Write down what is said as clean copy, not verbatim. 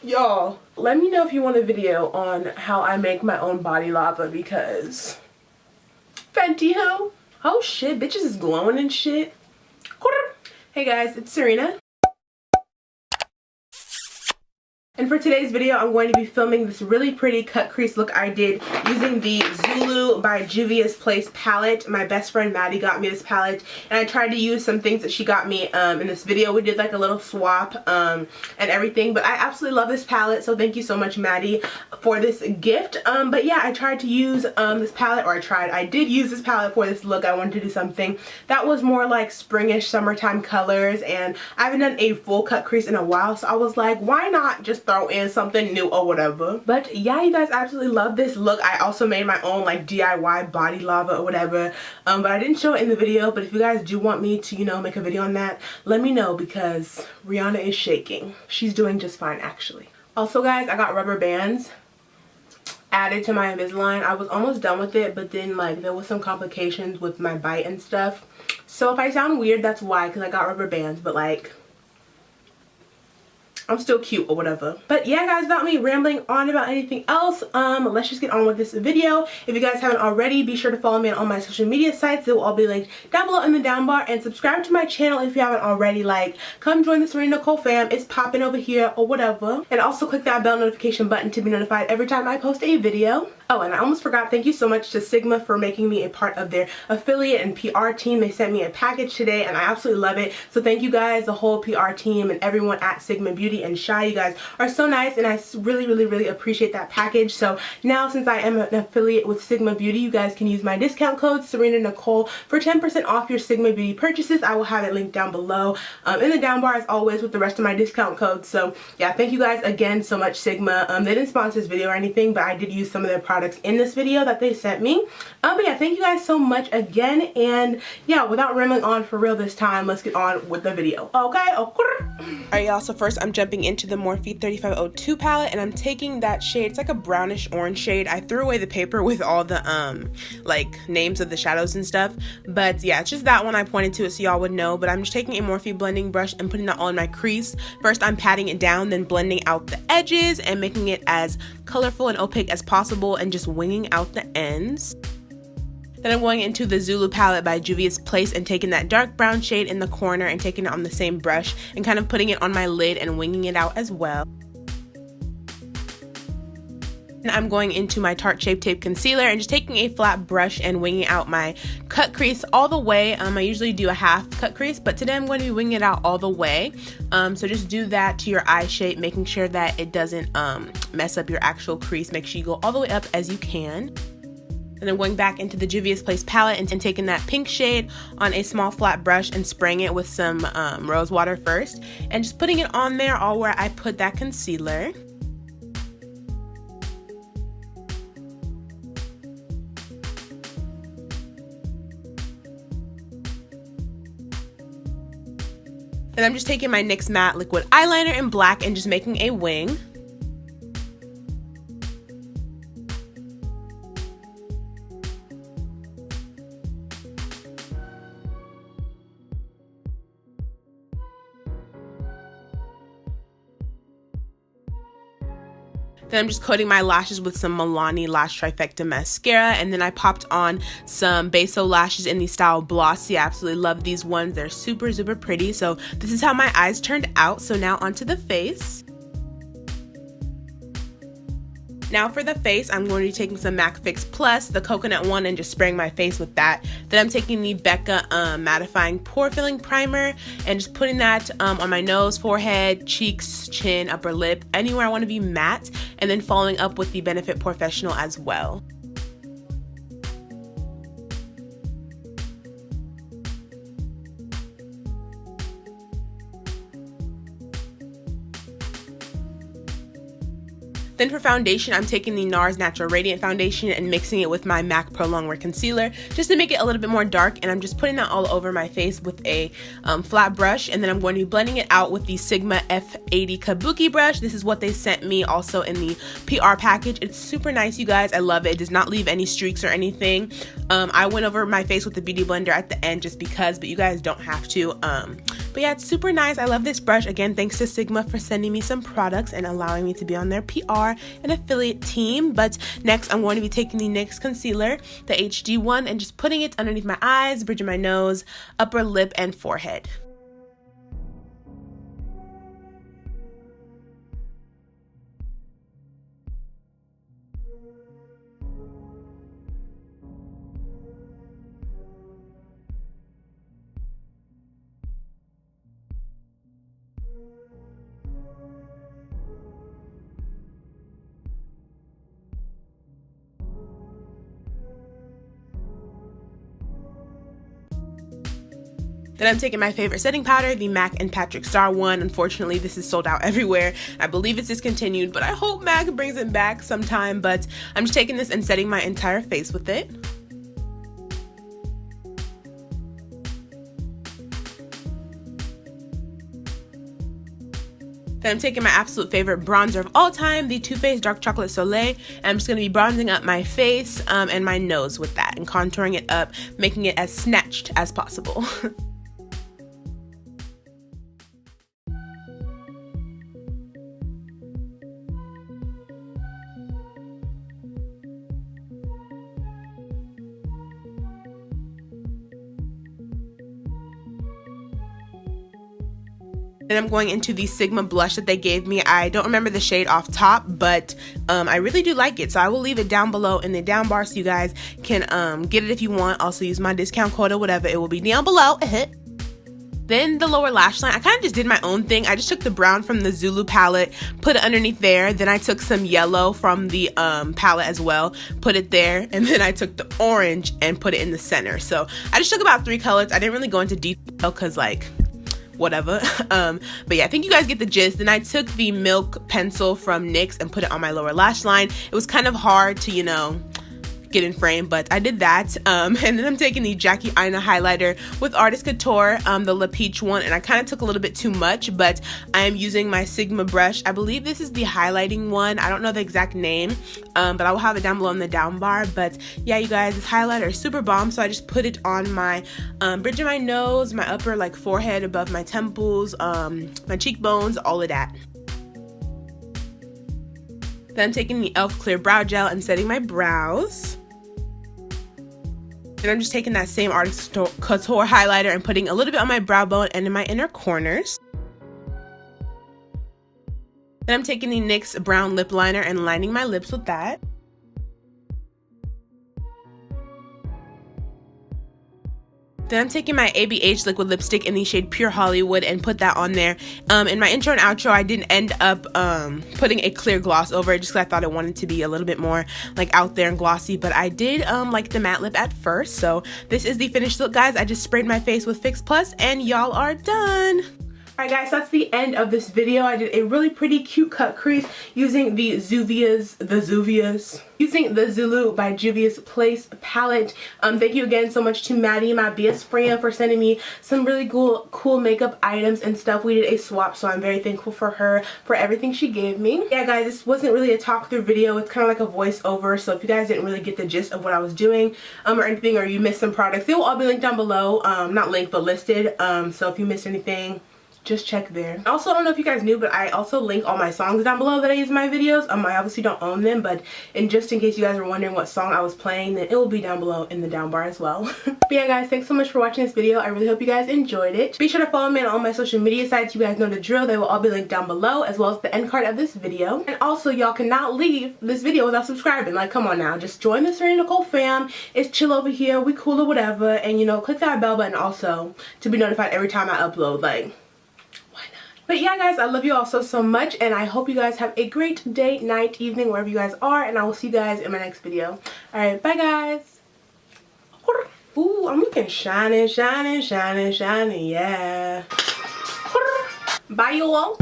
Y'all, let me know if you want a video on how I make my own body lava because Fenty who? Oh shit, bitches is glowing and shit. Hey guys, it's Serena. And for today's video, I'm going to be filming this really pretty cut crease look I did using the Zulu by Juvias Place palette. My best friend Maddie got me this palette, and I tried to use some things that she got me in this video. We did like a little swap and everything, but I absolutely love this palette, so thank you so much, Maddie, for this gift. But yeah, I tried to use this palette, or I did use this palette for this look. I wanted to do something that was more like springish, summertime colors, and I haven't done a full cut crease in a while, so I was like, why not just throw in something new or whatever. But yeah, you guys, absolutely love this look. I also made my own like DIY body lava or whatever, but I didn't show it in the video. But if you guys do want me to, you know, make a video on that, let me know, because Rihanna is shaking. She's doing just fine actually. Also guys, I got rubber bands added to my Invisalign. I was almost done with it, but then like there was some complications with my bite and stuff, so if I sound weird, that's why, because I got rubber bands, but like I'm still cute or whatever. But yeah guys, without me rambling on about anything else, let's just get on with this video. If you guys haven't already, be sure to follow me on all my social media sites. They will all be linked down below in the down bar, and subscribe to my channel if you haven't already. Like, come join the Serena Nicole fam. It's popping over here or whatever. And also click that bell notification button to be notified every time I post a video. Oh, and I almost forgot, thank you so much to Sigma for making me a part of their affiliate and PR team. They sent me a package today and I absolutely love it. So thank you guys, the whole PR team and everyone at Sigma Beauty and Shy. You guys are so nice, and I really appreciate that package. So now, since I am an affiliate with Sigma Beauty, you guys can use my discount code Serena Nicole for 10% off your Sigma Beauty purchases. I will have it linked down below in the down bar as always with the rest of my discount codes. So yeah, thank you guys again so much, Sigma. They didn't sponsor this video or anything, but I did use some of their products in this video that they sent me. But yeah, thank you guys so much again, and yeah, without rambling on for real this time, let's get on with the video. Okay? Alright y'all, so first I'm jumping into the Morphe 3502 palette, and I'm taking that shade. It's like a brownish orange shade. I threw away the paper with all the like names of the shadows and stuff, but yeah, it's just that one I pointed to it so y'all would know. But I'm just taking a Morphe blending brush and putting that all in my crease. First I'm patting it down, then blending out the edges and making it as colorful and opaque as possible, and just winging out the ends. Then I'm going into the Zulu palette by Juvias Place and taking that dark brown shade in the corner and taking it on the same brush and kind of putting it on my lid and winging it out as well. And I'm going into my Tarte Shape Tape Concealer and just taking a flat brush and winging out my cut crease all the way. I usually do a half cut crease, but today I'm going to be winging it out all the way. So just do that to your eye shape, making sure that it doesn't mess up your actual crease. Make sure you go all the way up as you can. And then going back into the Juvias Place palette and taking that pink shade on a small flat brush and spraying it with some rose water first, and just putting it on there all where I put that concealer. And I'm just taking my NYX Matte Liquid Eyeliner in black and just making a wing. Then I'm just coating my lashes with some Milani Lash Trifecta mascara, and then I popped on some Beso lashes in the style Blossie. I absolutely love these ones. They're super pretty. So this is how my eyes turned out. So now onto the face. Now for the face, I'm going to be taking some MAC Fix Plus, the coconut one, and just spraying my face with that. Then I'm taking the Becca mattifying pore filling primer and just putting that on my nose, forehead, cheeks, chin, upper lip, anywhere I want to be matte, and then following up with the Benefit Porefessional as well. Then for foundation, I'm taking the NARS Natural Radiant Foundation and mixing it with my MAC Pro Longwear Concealer just to make it a little bit more dark, and I'm just putting that all over my face with a flat brush, and then I'm going to be blending it out with the Sigma F80 Kabuki brush. This is what they sent me also in the PR package. It's super nice, you guys. I love it. It does not leave any streaks or anything. I went over my face with the Beauty Blender at the end just because, but you guys don't have to. But yeah, it's super nice. I love this brush. Again, thanks to Sigma for sending me some products and allowing me to be on their PR and affiliate team. But next, I'm going to be taking the NYX concealer, the HD one, and just putting it underneath my eyes, bridge of my nose, upper lip, and forehead. Then I'm taking my favorite setting powder, the MAC and Patrick Star one. Unfortunately, this is sold out everywhere. I believe it's discontinued, but I hope MAC brings it back sometime. But I'm just taking this and setting my entire face with it. Then I'm taking my absolute favorite bronzer of all time, the Too Faced Dark Chocolate Soleil, and I'm just going to be bronzing up my face and my nose with that and contouring it up, making it as snatched as possible. Then I'm going into the Sigma blush that they gave me. I don't remember the shade off top, but I really do like it. So I will leave it down below in the down bar so you guys can get it if you want. Also use my discount code or whatever. It will be down below. Then the lower lash line, I kind of just did my own thing. I just took the brown from the Zulu palette, put it underneath there. Then I took some yellow from the palette as well, put it there. And then I took the orange and put it in the center. So I just took about 3 colors. I didn't really go into detail because like, whatever. But yeah, I think you guys get the gist. Then I took the Milk pencil from NYX and put it on my lower lash line. It was kind of hard to, you know, get in frame, but I did that. And then I'm taking the Jackie Aina highlighter with Artist Couture, the La Peach one, and I kind of took a little bit too much, but I am using my Sigma brush. I believe this is the highlighting one. I don't know the exact name, but I will have it down below in the down bar. But yeah, you guys, this highlighter is super bomb, so I just put it on my bridge of my nose, my upper like forehead, above my temples, my cheekbones, all of that. Then I'm taking the e.l.f. Clear Brow Gel and setting my brows. And I'm just taking that same Artist Couture highlighter and putting a little bit on my brow bone and in my inner corners. Then I'm taking the NYX brown lip liner and lining my lips with that. Then I'm taking my ABH liquid lipstick in the shade Pure Hollywood and put that on there. In my intro and outro, I didn't end up putting a clear gloss over it just because I thought I wanted to be a little bit more like out there and glossy. But I did like the matte lip at first. So this is the finished look, guys. I just sprayed my face with Fix Plus and y'all are done. Alright guys, that's the end of this video. I did a really pretty cute cut crease using the using the Zulu by Juvias Place palette. Thank you again so much to Maddie, my BS friend, for sending me some really cool makeup items and stuff. We did a swap, so I'm very thankful for her for everything she gave me. Yeah guys, this wasn't really a talk through video. It's kind of like a voiceover, so if you guys didn't really get the gist of what I was doing or anything, or you missed some products, they will all be linked down below. Not linked, but listed. So if you missed anything, just check there. Also, I don't know if you guys knew, but I also link all my songs down below that I use in my videos. I obviously don't own them, but just in case you guys were wondering what song I was playing, then it will be down below in the down bar as well. But yeah guys, thanks so much for watching this video. I really hope you guys enjoyed it. Be sure to follow me on all my social media sites. You guys know the drill. They will all be linked down below, as well as the end card of this video. And also, y'all cannot leave this video without subscribing. Like, come on now, just join the Serena Nicole fam. It's chill over here, we cool or whatever, and you know, click that bell button also to be notified every time I upload. Like, but yeah guys, I love you all so much, and I hope you guys have a great day, night, evening, wherever you guys are, and I will see you guys in my next video. Alright, bye guys. Ooh, I'm looking shiny, yeah. Bye you all.